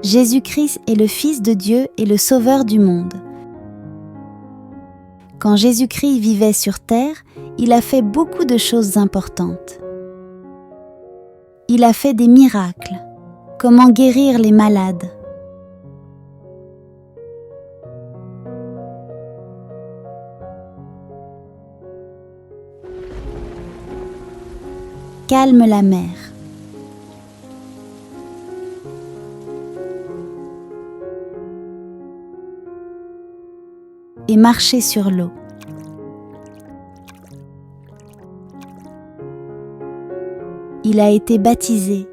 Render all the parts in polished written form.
Jésus-Christ est le Fils de Dieu et le Sauveur du monde. Quand Jésus-Christ vivait sur terre, il a fait beaucoup de choses importantes. Il a fait des miracles. Comment guérir les malades? Calme la mer. Et marcher sur l'eau. Il a été baptisé.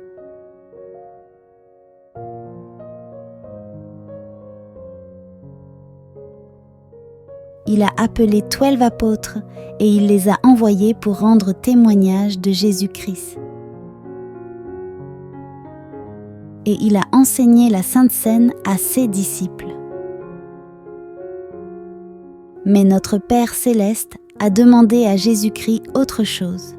Il a appelé 12 apôtres et il les a envoyés pour rendre témoignage de Jésus-Christ. Et il a enseigné la Sainte Seine à ses disciples. Mais notre Père céleste a demandé à Jésus-Christ autre chose.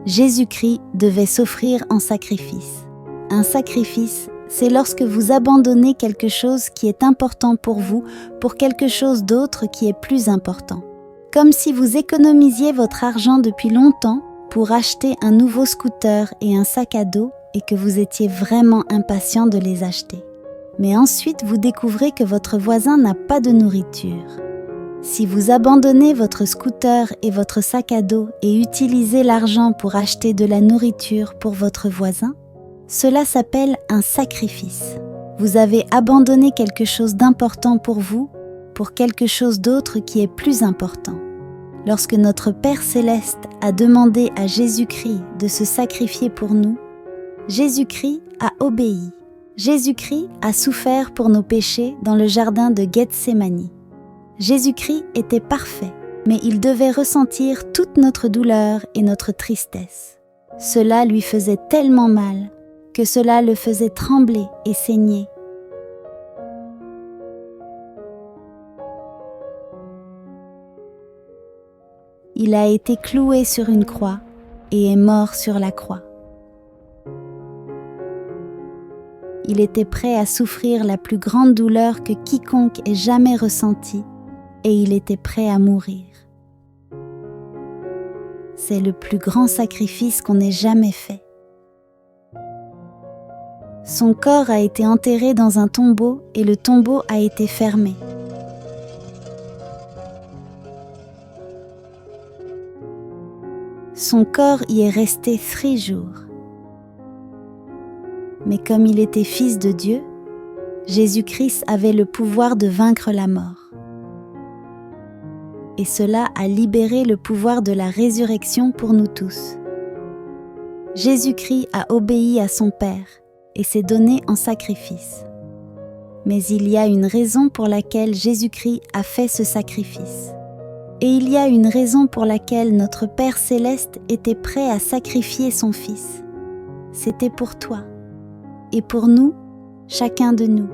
Jésus-Christ devait s'offrir en sacrifice. Un sacrifice, c'est lorsque vous abandonnez quelque chose qui est important pour vous pour quelque chose d'autre qui est plus important. Comme si vous économisiez votre argent depuis longtemps pour acheter un nouveau scooter et un sac à dos et que vous étiez vraiment impatient de les acheter. Mais ensuite, vous découvrez que votre voisin n'a pas de nourriture. Si vous abandonnez votre scooter et votre sac à dos et utilisez l'argent pour acheter de la nourriture pour votre voisin, cela s'appelle un sacrifice. Vous avez abandonné quelque chose d'important pour vous pour quelque chose d'autre qui est plus important. Lorsque notre Père céleste a demandé à Jésus-Christ de se sacrifier pour nous, Jésus-Christ a obéi. Jésus-Christ a souffert pour nos péchés dans le jardin de Gethsémani. Jésus-Christ était parfait, mais il devait ressentir toute notre douleur et notre tristesse. Cela lui faisait tellement mal que cela le faisait trembler et saigner. Il a été cloué sur une croix et est mort sur la croix. Il était prêt à souffrir la plus grande douleur que quiconque ait jamais ressentie et il était prêt à mourir. C'est le plus grand sacrifice qu'on ait jamais fait. Son corps a été enterré dans un tombeau et le tombeau a été fermé. Son corps y est resté 3 jours. Mais comme il était Fils de Dieu, Jésus-Christ avait le pouvoir de vaincre la mort. Et cela a libéré le pouvoir de la résurrection pour nous tous. Jésus-Christ a obéi à son Père et s'est donné en sacrifice. Mais il y a une raison pour laquelle Jésus-Christ a fait ce sacrifice. Et il y a une raison pour laquelle notre Père céleste était prêt à sacrifier son Fils. C'était pour toi et pour nous, chacun de nous.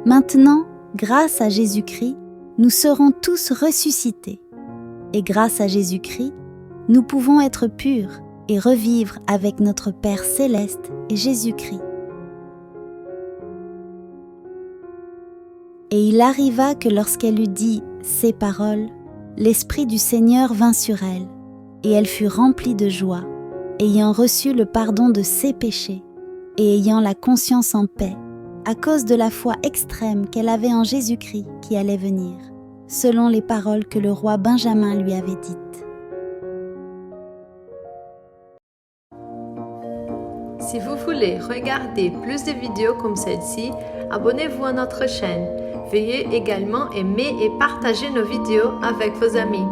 Maintenant, grâce à Jésus-Christ, nous serons tous ressuscités. Et grâce à Jésus-Christ, nous pouvons être purs et revivre avec notre Père céleste et Jésus-Christ. Et il arriva que lorsqu'elle eut dit ces paroles, l'Esprit du Seigneur vint sur elle, et elle fut remplie de joie, ayant reçu le pardon de ses péchés, et ayant la conscience en paix, à cause de la foi extrême qu'elle avait en Jésus-Christ qui allait venir, selon les paroles que le roi Benjamin lui avait dites. Si vous voulez regarder plus de vidéos comme celle-ci, abonnez-vous à notre chaîne. Veuillez également aimer et partager nos vidéos avec vos amis.